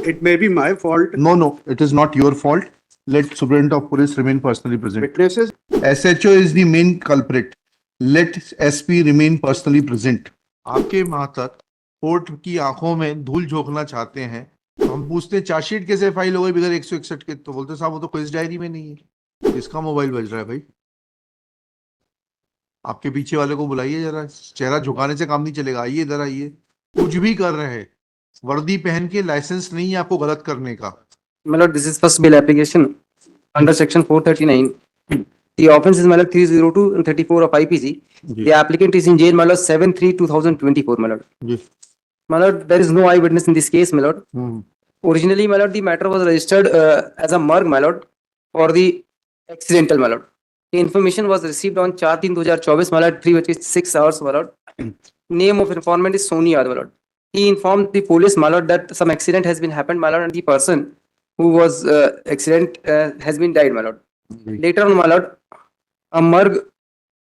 it may be my fault. No, it is not your fault. Let Superintendent of Police remain personally present. Witnesses, SHO is the main culprit. Let SP remain personally present. आपके मातहत court की आंखों में धूल झोंकना चाहते हैं तो हम पूछते हैं चार्जशीट कैसे फाइल हो गई बगैर 161 के, तो बोलते साहब वो तो केस डायरी में नहीं है। किसका मोबाइल बज रहा है भाई? आपके पीछे वाले को बुलाइए जरा, चेहरा झुकाने से काम नहीं चलेगा। आइए इधर आइए। कुछ भी कर रहे हैं, वर्दी पहन के, लाइसेंस नहीं है आपको गलत करने का। My lord, this is first bail application under section 439. The offence is my lord 302 and 34 of IPC. The applicant is in jail, my lord, 7/3/2024, my lord. Ji. My lord, there is no eyewitness in this case, my lord. Originally, my lord, the matter was registered as a morgue, my lord, for the accidental, my lord. The information was received on 4/3/2024, my lord, 3:06, my lord. Name of informant is Soni Yadav, my lord. He informed the police, my lord, that some accident has been happened, my lord, and the person who was accident has been died, my lord. Later on, my lord, a morgue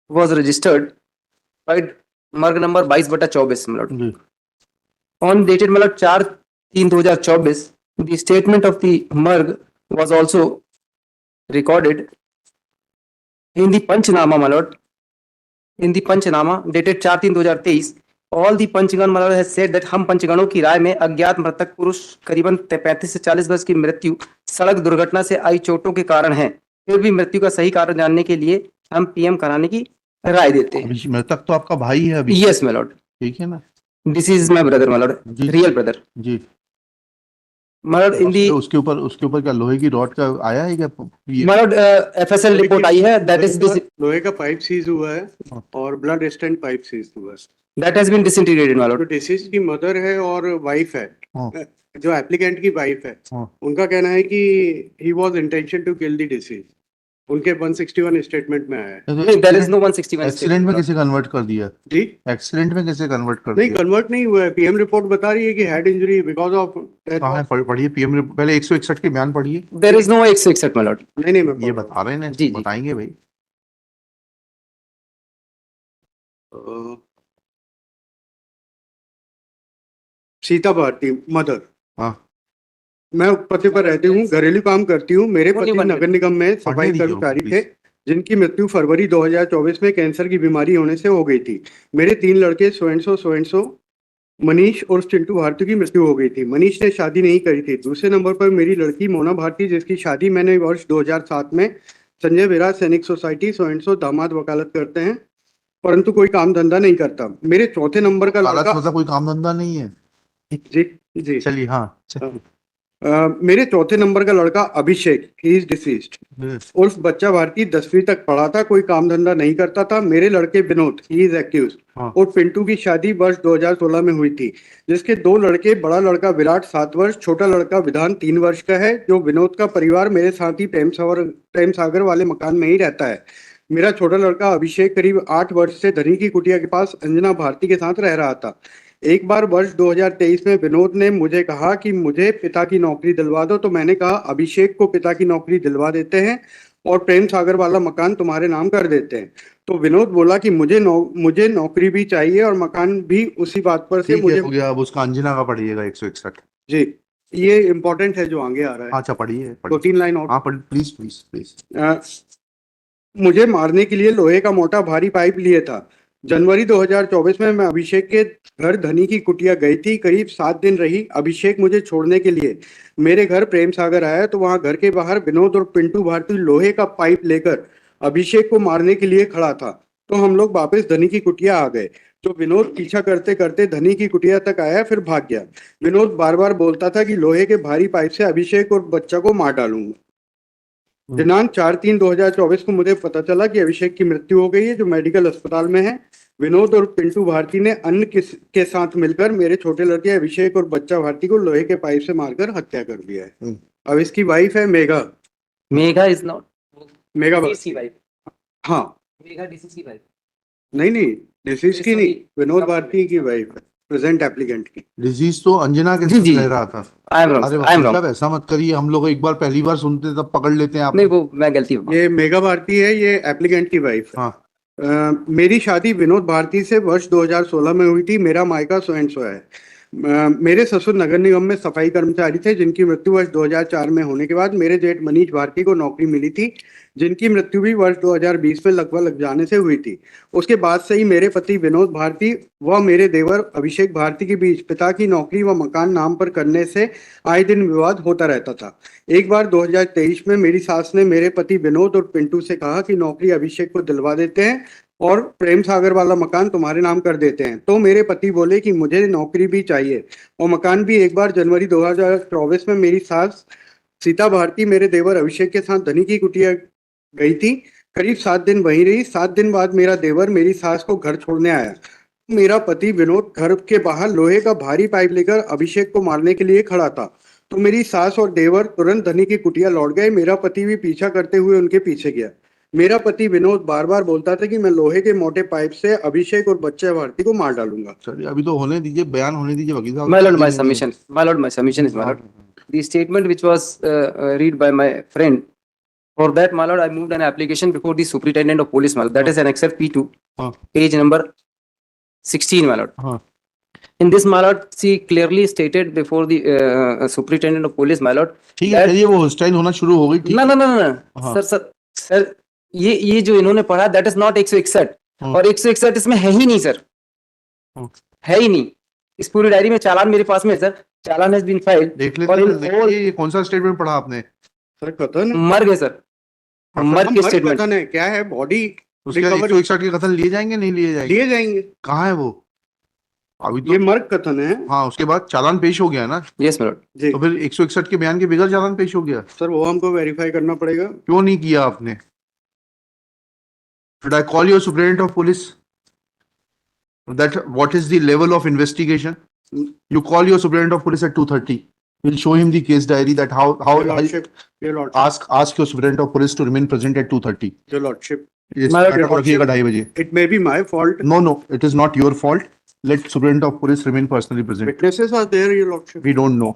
was registered by morgue number 22/24, my lord. On dated, my lord, 4/3/2024, the statement of the morgue was also recorded in the Panchnama, my lord. In the Panchnama dated 4/3/2023, all the पंचगण मतलब has said that हम पंचगणों की राय में अज्ञात मृतक पुरुष करीबन 35 से 40 वर्ष की मृत्यु सड़क दुर्घटना से आई चोटों के कारण है। फिर भी मृत्यु का सही कारण जानने के लिए हम पीएम कराने की राय देते हैं। मृतक तो आपका भाई है अभी। यस माय लॉर्ड, ठीक है ना? This is my brother my lord, real brother जी। My lord. इन दी उसके ऊपर क्या लोहे की रॉड का आया है क्या? माय लॉर्ड, एफएसएल रिपोर्ट आई है, दैट इज दिस लोहे का पाइप सीज हुआ है और ब्लड स्टेंट पाइप सीज हुआ है। That has been disintegrated my lord. जो डिसीज की मदर है और वाइफ है, जो एप्लीकेंट की वाइफ है, उनका कहना है कि he was intention to kill the deceased. उनके 161 स्टेटमेंट में आया है। नहीं, देयर इज नो 161। एक्सीडेंट में कैसे कन्वर्ट कर दिया जी? एक्सीडेंट में कैसे कन्वर्ट कर नहीं, दिया? कन्वर्ट नहीं हुआ है। पीएम रिपोर्ट बता रही है कि हेड इंजरी बिकॉज ऑफ। कहाँ है? पढ़िए पीएम पहले 161 के बयान पढ़िए। There is no 161 my lord. नहीं, मैं ये बता रहे हैं, जी, बताएंगे भाई। सीता भारती मदर। हाँ, मैं पति पर रहती हूँ, घरेलू काम करती हूँ। मेरे पति नगर निगम में सफाई कर्मचारी थे, जिनकी मृत्यु फरवरी 2024 में कैंसर की बीमारी होने से हो गई थी। मेरे 3 लड़के सोएंसो मनीष और चिंटू भारती की मृत्यु हो गई थी। मनीष ने शादी नहीं करी थी। दूसरे नंबर पर मेरी लड़की मोना भारती, जिसकी शादी मैंने वर्ष 2007 में संजय विराज सैनिक सोसाइटी सोएंसो दामाद वकालत करते हैं, परंतु कोई काम धंधा नहीं करता। मेरे चौथे नंबर का लड़का कोई काम धंधा नहीं है। जी चलिए। हाँ, मेरे चौथे नंबर का लड़का अभिषेक, ही इज डिसीज्ड, उर्फ बच्चा भारती 10वीं तक पढ़ा था, कोई काम धंधा नहीं करता था। मेरे लड़के विनोद, ही इज एक्यूज्ड, और पिंटू की शादी वर्ष 2016 में हुई थी, जिसके 2 लड़के, बड़ा लड़का विराट 7 वर्ष, छोटा लड़का विधान 3 वर्ष का है। जो विनोद का परिवार मेरे साथ ही प्रेम सागर वाले मकान में ही रहता है। मेरा छोटा लड़का अभिषेक करीब 8 वर्ष से धनी की कुटिया के पास अंजना भारती के साथ रह रहा था। एक बार वर्ष 2023 में विनोद ने मुझे कहा कि मुझे पिता की नौकरी दिलवा दो, तो मैंने कहा अभिषेक को पिता की नौकरी दिलवा देते हैं और प्रेम सागर वाला मकान तुम्हारे नाम कर देते हैं। तो विनोद बोला कि मुझे नौकरी भी चाहिए और मकान भी। उसी बात पर से मुझे हो गया। अब उसका अंजना का पढ़िएगा 161। जी, ये इम्पोर्टेंट है जो आगे आ रहा है। अच्छा, पढ़िए 2-3 लाइन और। हाँ, प्लीज। मुझे मारने के लिए लोहे का मोटा भारी पाइप लिए था। जनवरी 2024 में मैं अभिषेक के घर धनी की कुटिया गई थी, करीब 7 दिन रही। अभिषेक मुझे छोड़ने के लिए मेरे घर प्रेम सागर आया, तो वहां घर के बाहर विनोद और पिंटू भारती लोहे का पाइप लेकर अभिषेक को मारने के लिए खड़ा था। तो हम लोग वापस धनी की कुटिया आ गए। तो विनोद पीछा करते करते धनी की कुटिया तक आया, फिर भाग गया। विनोद बार बार बोलता था कि लोहे के भारी पाइप से अभिषेक और बच्चा को मार डालूंगा। दिनांक 4/3/2024 को मुझे पता चला कि अभिषेक की मृत्यु हो गई है, जो मेडिकल अस्पताल में है। विनोद और पिंटू भारती ने अन्य के साथ मिलकर मेरे छोटे लड़के अभिषेक और बच्चा भारती को लोहे के पाइप से मारकर हत्या कर दिया है। अब इसकी वाइफ है मेघा। मेघा इज नॉट मेघा की वाइफ। हाँ, मेघा डिसीज की वाइफ। नहीं, डिसीज की नहीं, विनोद भारती की वाइफ है, प्रेजेंट एप्लीकेंट की। डिजीज तो अंजना के साथ रह रहा था। अरे ऐसा मत करिए, हम लोग एक बार पहली बार सुनते तब पकड़ लेते हैं आप। नहीं, वो मैं गलती हूँ। ये मेघा भारती है, ये एप्लीकेंट की वाइफ है। मेरी शादी विनोद भारती से वर्ष 2016 में हुई थी। मेरा मायका सोएंसो है। मेरे ससुर नगर निगम में सफाई कर्मचारी थे, जिनकी मृत्यु वर्ष 2004 में होने के बाद मेरे जेठ मनीष भारती को नौकरी मिली थी, जिनकी मृत्यु भी वर्ष 2020 में लगभग लग जाने से हुई थी। उसके बाद से ही मेरे पति विनोद भारती व मेरे देवर अभिषेक भारती के बीच पिता की नौकरी व मकान नाम पर करने से आए दिन विवाद होता रहता था। एक बार 2023 में मेरी सास ने मेरे पति विनोद और पिंटू से कहा कि नौकरी अभिषेक को दिलवा देते हैं और प्रेम सागर वाला मकान तुम्हारे नाम कर देते हैं। तो मेरे पति बोले कि मुझे नौकरी भी चाहिए और मकान भी। एक बार जनवरी 2024 में मेरी सास सीता भारती मेरे देवर अभिषेक के साथ धनी की कुटिया गई थी। करीब 7 दिन वहीं रही। 7 दिन बाद मेरा देवर मेरी सास को घर छोड़ने आया। मेरा पति विनोद घर के बाहर लोहे का भारी पाइप लेकर अभिषेक को मारने के लिए खड़ा था, तो मेरी सास और देवर तुरंत धनी की कुटिया लौट गए। मेरा पति भी पीछा करते हुए उनके पीछे गया। मेरा पति विनोद बार बार बोलता था कि मैं लोहे के मोटे पाइप से अभिषेक और बच्चे भारती को मार डालूंगा। चलिए अभी तो होने दीजिए, बयान होने दीजिए वकील साहब। My lord, my submission is, my lord. The statement which was read by my friend, for that, my lord, I moved an application before the superintendent of police, my lord. That is an Excel P2, page number 16, my lord. In this, my lord, she clearly stated before the superintendent of police, my lord. ठीक है, चलिए वो hostile होना शुरू हो गई। ठीक No, sir, ये जो इन्होंने पढ़ा, that is not 161 और 161 इसमें है ही नहीं सर, है ही नहीं। इस पूरी डायरी में चालान मेरे पास में है sir, challan has been filed। देख लेते हैं, ये कौन सा स्टेटमेंट पढ़ा आपने? सर कथन मर्ग है सर, मर्ग के स्टेटमेंट कथन है, क्या है बॉडी उसके 161 के कथन लिए जाएंगे नहीं लिए जाएंगे? लिए जाएंगे। कहाँ है वो? अभी तो ये मर्ग कथन है। हाँ, उसके बाद चालान पेश हो गया ना? Yes my lord। जी तो फिर 161 के बयान के बगैर चालान पेश हो गया? सर, वो हमको वेरीफाई करना पड़ेगा। क्यों नहीं किया आपने? Should I call your superintendent of police? That what is the level of investigation? You call your superintendent of police at 2:30. We'll show him the case diary that how Your lordship, your lordship, ask your superintendent of police to remain present at 2:30. your lordship. इस My lord, matter को रखिएगा 2:30 बजे। It may be my fault. No, it is not your fault. Let superintendent of police remain personally present. Witnesses are there, your lordship. We don't know.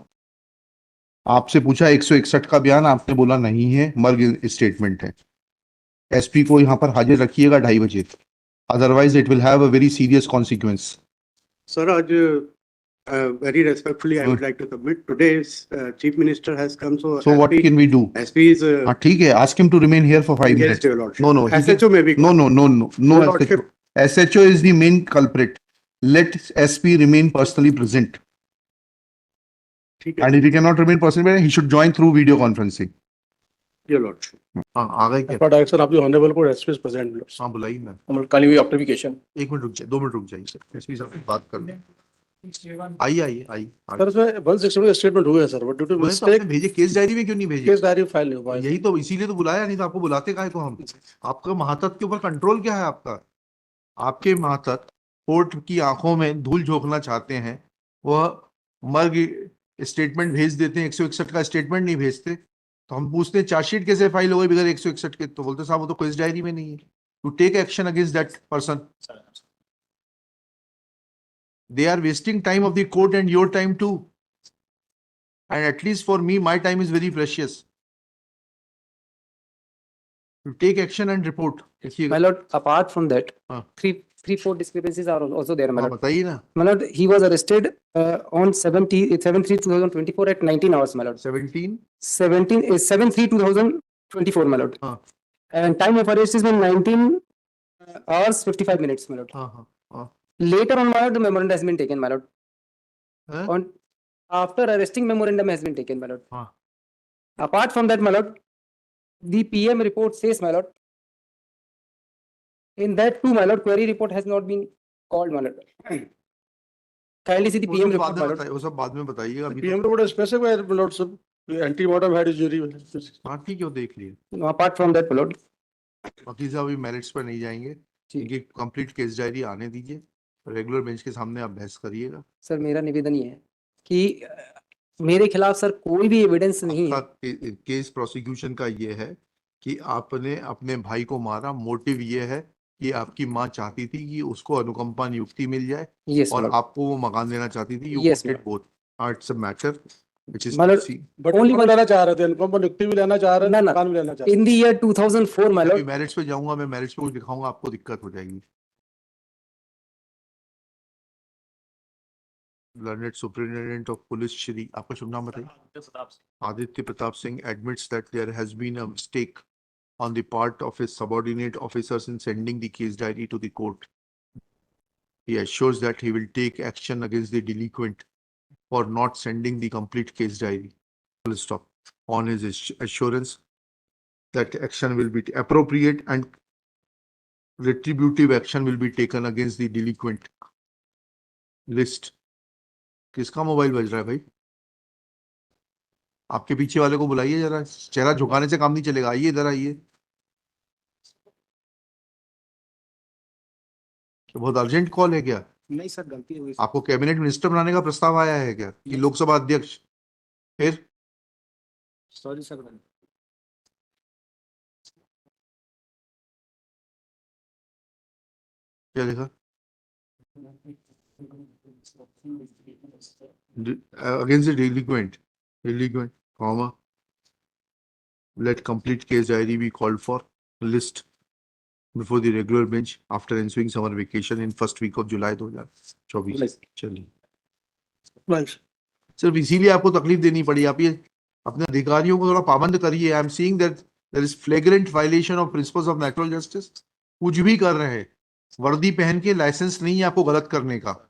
आपसे पूछा 161 का बयान, आपने बोला नहीं है, मर्ग स्टेटमेंट है। एसपी को यहाँ पर हाजिर रखिएगा 2:30 बजे, otherwise it will have a very serious consequence. Sir, आज very respectfully, I would like to submit. Today's Chief Minister has come, So what can we do? SP is हाँ ठीक है, ask him to remain here for 5 engaged, minutes. your lordship. No, he SHO may be. No, Your lordship. SHO is the main culprit. Let SP remain personally present. ठीक है, And if he cannot remain personally present, he should join through video conferencing. your lordship. हाँ, आ गए क्या? But sir, आपकी honorable court SP is present. हाँ बुलाई मैं। Can you amplification? 1 minute रुक जाइए, 2 मिनट रुक जाइए सर, एसपी साहब से बात कर लें। आइए। सर इसमें 160 स्टेटमेंट हुए हैं सर, बट ड्यू टू मैंने तो आपने मिस्टेक भेजे, केस डायरी में क्यों नहीं भेजे? केस डायरी फाइल नहीं हुआ है। यही तो, इसीलिए तो बुलाया, नहीं तो आपको बुलाते काहे को हम? आपका महातत के ऊपर कंट्रोल क्या है आपका? आपके महातत कोर्ट की आंखों में धूल झोंकना चाहते हैं, वह मर्ग स्टेटमेंट भेज देते हैं, 161 का स्टेटमेंट नहीं भेजते। तो हम पूछते हैं चार्जशीट कैसे फाइल हो गई बगैर 161 के? तो बोलते साहब वो तो केस डायरी में नहीं है। To take action against that person. They are wasting time of the court and your time too. And at least for me, my time is very precious. You take action and report. My lord, apart from that, हाँ। three, four discrepancies are also there, my हाँ, lord. बताइए ना। My lord, he was arrested on 7/3/2024 at 19 hours, my lord. 17? 7/3/2024, my lord. हाँ। And time of arrest is been 19 hours 55 minutes, my lord. हाँ। Later on, my lord, the memorandum has been taken, my lord. Huh? On after arresting, memorandum has been taken, my lord. हाँ। Apart from that, my lord, the PM report says, my lord, in that too, my lord, query report has not been called, my lord. Kindly see the वो PM सब report, बाद my में lord. बताइए, वो सब बाद में बताइएगा। अभी PM report is specific, my lord, sir. Anti-mortem head injury. हाँ ठीक है, वो देख लिए। Apart from that, my lord. वकील साहब अभी मेरिट्स पर नहीं जाएंगे, इनकी कंप्लीट केस डायरी आने दीजिए, रेगुलर बेंच के सामने आप बहस करिएगा। सर मेरा निवेदन ये है कि मेरे खिलाफ सर कोई भी एविडेंस नहीं है। केस प्रोसिक्यूशन का ये है कि आपने अपने भाई को मारा, मोटिव ये है कि आपकी माँ चाहती थी कि उसको अनुकंपा नियुक्ति मिल जाए Yes, और my lord. आपको वो मकान देना चाहती थी। You Yes, wanted both. It's a matter which is My lord, But Only only one- लेना चाह रहे थे, अनुपम नियुक्ति भी लेना चाह रहे थे, ना, ना। मकान भी लेना चाह रहे थे। In the year 2004, my lord. Merits पे जाऊंगा, मैं मैरिट्स पे कुछ दिखाऊंगा, आपको दिक्कत हो जाएगी। Learned Superintendent of Police Shri, आपका शुभ नाम बताइए। Aditya Pratap Singh admits that there has been a mistake on the part of his subordinate officers in sending the case diary to the court. He assures that he will take action against the delinquent for not sending the complete case diary. Full stop. On his assurance that action will be appropriate and retributive action will be taken against the delinquent list. किसका mobile बज रहा है भाई? आपके पीछे वाले को बुलाइए जरा, चेहरा झुकाने से काम नहीं चलेगा। आइए इधर आइए। तो बहुत अर्जेंट कॉल है क्या? नहीं सर, गलती हुई। आपको कैबिनेट मिनिस्टर बनाने का प्रस्ताव आया है क्या कि लोकसभा अध्यक्ष? फिर सॉरी सर। क्या लिखा? Against the delinquent, comma, let complete case diary be called for list before the regular bench after ensuing summer vacation in first week of July 2024। चलिए, Right. सिर्फ इसीलिए आपको तकलीफ देनी पड़ी। आप ये अपने अधिकारियों को थोड़ा पाबंद करिए। I am seeing that there is flagrant violation of principles of natural justice. कुछ भी कर रहे हैं, वर्दी पहन के लाइसेंस नहीं है आपको गलत करने का।